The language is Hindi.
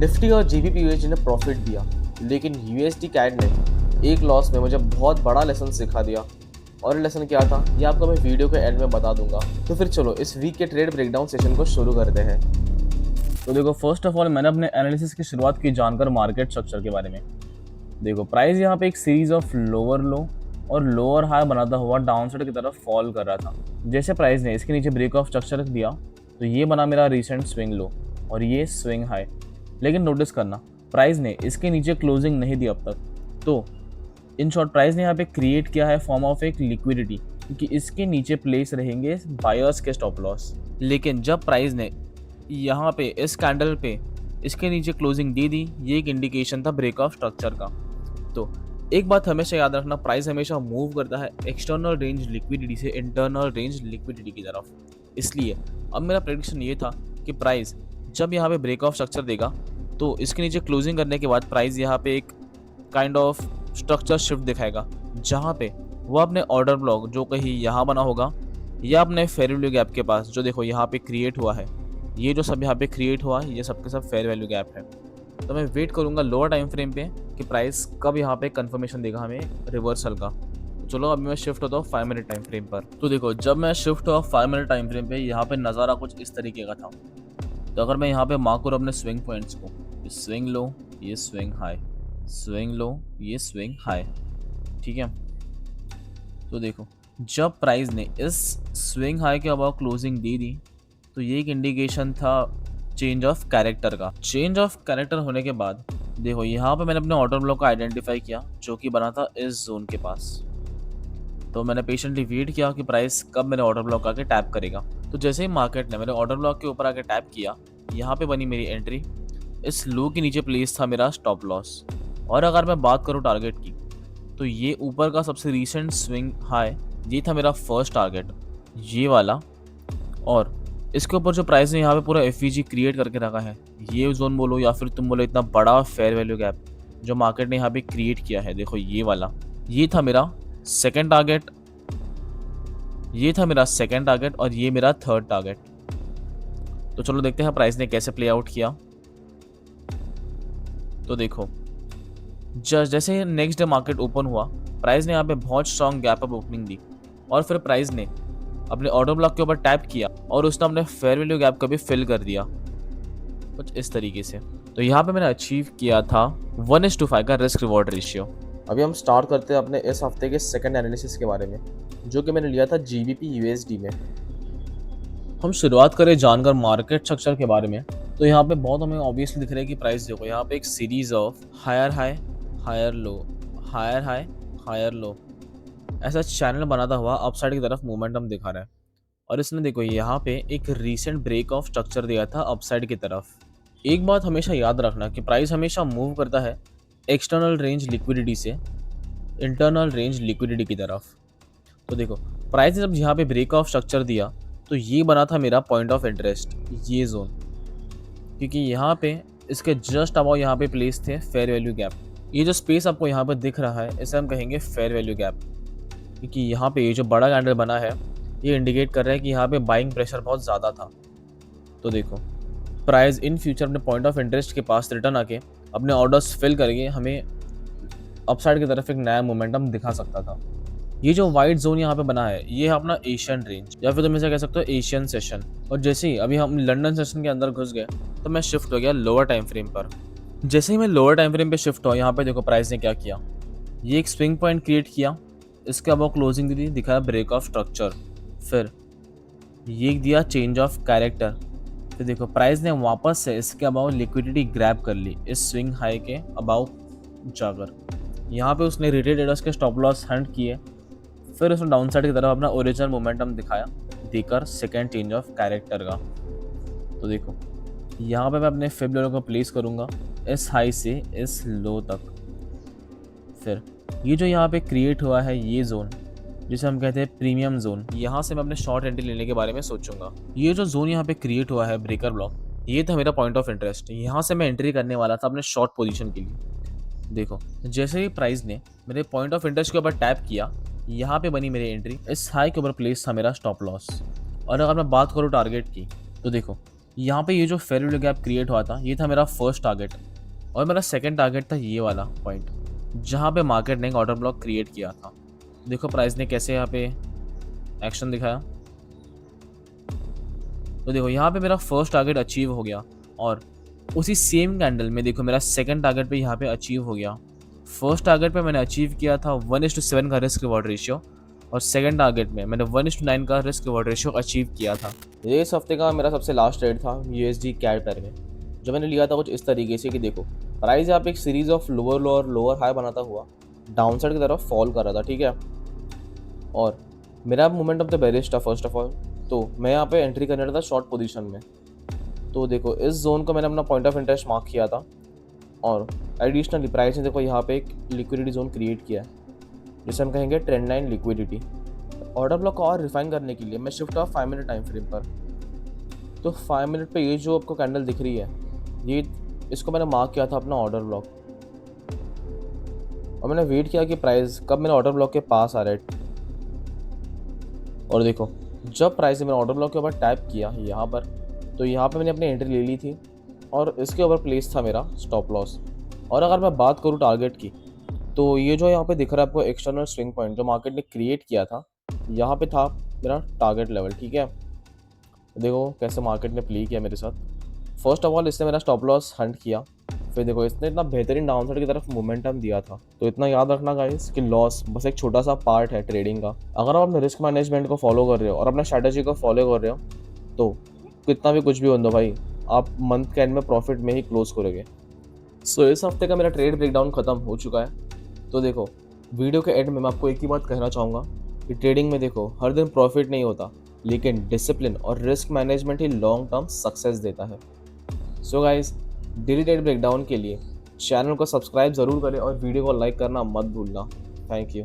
निफ्टी और जीबीपीयूएसडी ने प्रॉफिट दिया, लेकिन यूएसडी कैड ने एक लॉस में मुझे बहुत बड़ा लेसन सिखा दिया। और ये लेसन क्या था ये आपको मैं वीडियो के एंड में बता दूंगा। तो फिर चलो इस वीक के ट्रेड ब्रेकडाउन सेशन को शुरू करते हैं। तो देखो, फर्स्ट ऑफ ऑल मैंने अपने एनालिसिस की शुरुआत की जानकर मार्केट स्ट्रक्चर के बारे में। देखो, प्राइस यहाँ पे एक सीरीज ऑफ लोअर लो और लोअर हाई बनाता हुआ डाउनसाइड की तरफ फॉल कर रहा था। जैसे प्राइस ने इसके नीचे ब्रेक ऑफ स्ट्रक्चर दिया तो ये बना मेरा रिसेंट स्विंग लो और ये स्विंग हाई। लेकिन नोटिस करना, प्राइस ने इसके नीचे क्लोजिंग नहीं दी अब तक। तो इन शॉर्ट प्राइस ने यहाँ पे क्रिएट किया है फॉर्म ऑफ एक लिक्विडिटी, क्योंकि इसके नीचे प्लेस रहेंगे बायर्स के स्टॉप लॉस। लेकिन जब प्राइस ने यहाँ पे इस कैंडल पे इसके नीचे क्लोजिंग दे दी, ये एक इंडिकेशन था ब्रेक ऑफ स्ट्रक्चर का। तो एक बात हमेशा याद रखना, प्राइस हमेशा मूव करता है एक्सटर्नल रेंज लिक्विडिटी से इंटरनल रेंज लिक्विडिटी की तरफ। इसलिए अब मेरा प्रेडिक्शन ये था कि प्राइस जब यहाँ पे ब्रेक ऑफ स्ट्रक्चर देगा तो इसके नीचे क्लोजिंग करने के बाद प्राइस यहाँ पे एक काइंड ऑफ स्ट्रक्चर शिफ्ट दिखाएगा, जहाँ पे वो अपने ऑर्डर ब्लॉक जो कहीं यहाँ बना होगा या अपने फेयर वैल्यू गैप के पास, जो देखो यहाँ पे क्रिएट हुआ है, ये जो सब यहाँ पे क्रिएट हुआ है ये सब के सब फेयर वैल्यू गैप है। तो मैं वेट करूंगा लोअर टाइम फ्रेम पे कि प्राइस कब यहाँ पे कंफर्मेशन देगा हमें रिवर्सल का। चलो अभी मैं शिफ्ट होता हूँ 5 मिनट टाइम फ्रेम पर। तो देखो, जब मैं शिफ्ट हुआ 5 मिनट टाइम फ्रेम पे, यहाँ पे नज़ारा कुछ इस तरीके का था। तो अगर मैं यहाँ पे मार्क करूँ अपने स्विंग पॉइंट्स को, स्विंग लो ये स्विंग हाई, स्विंग लो ये स्विंग हाई, ठीक है। तो देखो, जब प्राइस ने इस स्विंग हाई के अबाउ क्लोजिंग दे दी तो ये एक इंडिकेशन था चेंज ऑफ कैरेक्टर का। चेंज ऑफ कैरेक्टर होने के बाद देखो यहाँ पे मैंने अपने ऑर्डर ब्लॉक को आइडेंटिफाई किया जो कि बना था इस जोन के पास। तो मैंने पेशेंटली वेट किया कि प्राइस कब मेरे ऑर्डर ब्लॉक आके टैप करेगा। तो जैसे ही मार्केट ने मेरे ऑर्डर ब्लॉक के ऊपर आके टैप किया, यहाँ पे बनी मेरी एंट्री, इस लो के नीचे प्लेस था मेरा स्टॉप लॉस। और अगर मैं बात करूँ टारगेट की, तो ये ऊपर का सबसे रिसेंट स्विंग हाई, ये था मेरा फर्स्ट टारगेट, ये वाला। और इसके ऊपर जो प्राइस ने यहाँ पे पूरा एफईजी क्रिएट करके रखा है, ये जोन बोलो या फिर तुम बोलो इतना बड़ा फेयर वैल्यू गैप जो मार्केट ने यहाँ पे क्रिएट किया है, देखो ये वाला, ये था मेरा सेकंड टारगेट, ये था मेरा सेकंड टारगेट और ये मेरा थर्ड टारगेट। तो चलो देखते हैं प्राइस ने कैसे प्ले आउट किया। तो देखो, जैसे नेक्स्ट डे मार्केट ओपन हुआ, प्राइस ने यहाँ पे बहुत स्ट्रॉन्ग गैप अप ओपनिंग दी और फिर प्राइस ने अपने ऑर्डर ब्लॉक के ऊपर टैप किया और उसने अपने फेयर वैल्यू गैप को भी फिल कर दिया कुछ इस तरीके से। तो यहाँ पे मैंने अचीव किया था 1:5 का रिस्क रिवॉर्ड रेशियो। अभी हम स्टार्ट करते हैं अपने इस हफ्ते के सेकंड एनालिसिस के बारे में, जो कि मैंने लिया था जीबीपी यूएसडी में। हम शुरुआत करें जानकर मार्केट स्ट्रक्चर के बारे में। तो यहाँ पे बहुत हमें ऑब्वियसली दिख रहा है कि प्राइस देखो यहाँ पे एक series of higher high, higher low, higher high, higher low, ऐसा चैनल बनाता हुआ अपसाइड की तरफ मोमेंटम दिखा रहा है। और इसने देखो यहाँ पे एक रीसेंट ब्रेक ऑफ स्ट्रक्चर दिया था अपसाइड की तरफ। एक बात हमेशा याद रखना कि प्राइस हमेशा मूव करता है एक्सटर्नल रेंज लिक्विडिटी से इंटरनल रेंज लिक्विडिटी की तरफ। तो देखो, प्राइस ने जब यहाँ पे ब्रेक ऑफ स्ट्रक्चर दिया तो ये बना था मेरा पॉइंट ऑफ इंटरेस्ट, ये जोन, क्योंकि यहाँ पे इसके जस्ट अबाउ यहाँ पे प्लेस थे फेयर वैल्यू गैप। ये जो स्पेस आपको यहाँ पर दिख रहा है इसे हम कहेंगे फेयर वैल्यू गैप, क्योंकि यहाँ पे ये जो बड़ा कैंडल बना है ये इंडिकेट कर रहा है कि यहाँ पे बाइंग प्रेशर बहुत ज़्यादा था। तो देखो, प्राइस इन फ्यूचर अपने पॉइंट ऑफ इंटरेस्ट के पास रिटर्न आके अपने ऑर्डर्स फिल करके हमें अपसाइड की तरफ एक नया मोमेंटम दिखा सकता था। ये जो वाइट जोन यहाँ पे बना है ये है अपना एशियन रेंज, या फिर तुम इसे कह सकते हो एशियन सेशन। और जैसे ही अभी हम लंदन सेशन के अंदर घुस गए तो मैं शिफ्ट हो गया लोअर टाइम फ्रेम पर। जैसे ही मैं लोअर टाइम फ्रेम पे शिफ्ट हुआ, यहाँ पे देखो प्राइस ने क्या किया, ये एक स्विंग पॉइंट क्रिएट किया, इसके अबाउ क्लोजिंग दी, दिखाया ब्रेक ऑफ स्ट्रक्चर, फिर ये दिया चेंज ऑफ कैरेक्टर। तो देखो प्राइस ने वापस से इसके अबाउ लिक्विडिटी ग्रैब कर ली इस स्विंग हाई के अबाउ जाकर। यहाँ पे उसने रिटेल ट्रेडर्स के स्टॉप लॉस हंट किए, फिर उसने डाउन साइड की तरफ अपना ओरिजिनल मोमेंटम दिखाया देकर सेकेंड चेंज ऑफ कैरेक्टर का। तो देखो यहाँ पे मैं अपने फिब लेवल को प्लेस करूँगा इस हाई से इस लो तक। फिर ये जो यहाँ पे क्रिएट हुआ है ये जोन जिसे हम कहते हैं प्रीमियम जोन, यहाँ से मैं अपने शॉर्ट एंट्री लेने के बारे में सोचूंगा। ये जो जोन यहाँ पे क्रिएट हुआ है ब्रेकर ब्लॉक, ये था मेरा पॉइंट ऑफ इंटरेस्ट, यहाँ से मैं एंट्री करने वाला था अपने शॉर्ट पोजीशन के लिए। देखो जैसे ही प्राइस ने मेरे पॉइंट ऑफ इंटरेस्ट के ऊपर टैप किया, यहाँ पे बनी मेरी एंट्री, इस हाई के ऊपर प्लेस था मेरा स्टॉप लॉस। और अगर मैं बात करूँ टारगेट की, तो देखो यहाँ पे ये जो फेयर वैल्यू गैप क्रिएट हुआ था, ये था मेरा फर्स्ट टारगेट, और मेरा सेकंड टारगेट था ये वाला पॉइंट जहाँ पे मार्केट ने एक ऑर्डर ब्लॉक क्रिएट किया था। देखो प्राइस ने कैसे यहाँ पे एक्शन दिखाया। तो देखो यहाँ पे मेरा फर्स्ट टारगेट अचीव हो गया, और उसी सेम कैंडल में देखो मेरा सेकंड टारगेट पे यहाँ पे अचीव हो गया। फर्स्ट टारगेट पे मैंने अचीव किया था 1:7 का रिस्क रिवॉर्ड रेशियो, और सेकंड टारगेट में मैंने 1:9 का रिस्क रिवॉर्ड रेशियो अचीव किया था। ये इस हफ्ते का मेरा सबसे लास्ट ट्रेड था USD कैड पेयर में, जो मैंने लिया था कुछ इस तरीके से कि देखो प्राइस यहाँ पे एक सीरीज ऑफ लोअर लो और लोअर हाई बनाता हुआ डाउन साइड की तरफ फॉल कर रहा था, ठीक है। और मेरा मोमेंटम तो बेरिश था फर्स्ट ऑफ ऑल, तो मैं यहाँ पे एंट्री करने था शॉर्ट पोजीशन में। तो देखो इस जोन को मैंने अपना पॉइंट ऑफ इंटरेस्ट मार्क किया था, और एडिशनली प्राइस ने देखो यहाँ पे एक लिक्विडिटी जोन क्रिएट किया है, जिसे हम कहेंगे trend line liquidity. Order block को और रिफाइन करने के लिए मैं शिफ्ट हुआ 5 मिनट टाइम फ्रेम पर। तो 5 मिनट पे ये जो आपको कैंडल दिख रही है, ये इसको मैंने मार्क किया था अपना ऑर्डर ब्लॉक, और मैंने वेट किया कि प्राइस कब मेरे ऑर्डर ब्लॉक के पास आ रहा है। और देखो जब प्राइस ने मेरे ऑर्डर ब्लॉक के ऊपर टैप किया यहाँ पर, तो यहाँ पे मैंने अपनी एंट्री ले ली थी, और इसके ऊपर प्लेस था मेरा स्टॉप लॉस। और अगर मैं बात करूँ टारगेट की, तो ये जो यहाँ पे दिख रहा है आपको एक्सटर्नल स्विंग पॉइंट जो मार्केट ने क्रिएट किया था, यहाँ पे था मेरा टारगेट लेवल, ठीक है। देखो कैसे मार्केट ने प्ले किया मेरे साथ। फर्स्ट ऑफ ऑल इसने मेरा स्टॉप लॉस हंट किया, फिर देखो इसने इतना बेहतरीन डाउनसाइड की तरफ मोमेंटम दिया था। तो इतना याद रखना गाइस कि लॉस बस एक छोटा सा पार्ट है ट्रेडिंग का। अगर आप अपने रिस्क मैनेजमेंट को फॉलो कर रहे हो और अपना स्ट्रैटेजी को फॉलो कर रहे हो, तो कितना भी कुछ भी हो दो भाई, आप मंथ के एंड में प्रॉफिट में ही क्लोज करोगे। सो इस हफ्ते का मेरा ट्रेड ब्रेकडाउन खत्म हो चुका है। तो देखो वीडियो के एंड में मैं आपको एक ही बात कहना चाहूँगा कि ट्रेडिंग में देखो हर दिन प्रॉफिट नहीं होता, लेकिन डिसिप्लिन और रिस्क मैनेजमेंट ही लॉन्ग टर्म सक्सेस देता है। So guys, daily trade breakdown के लिए चैनल को सब्सक्राइब ज़रूर करें और वीडियो को लाइक करना मत भूलना। Thank you.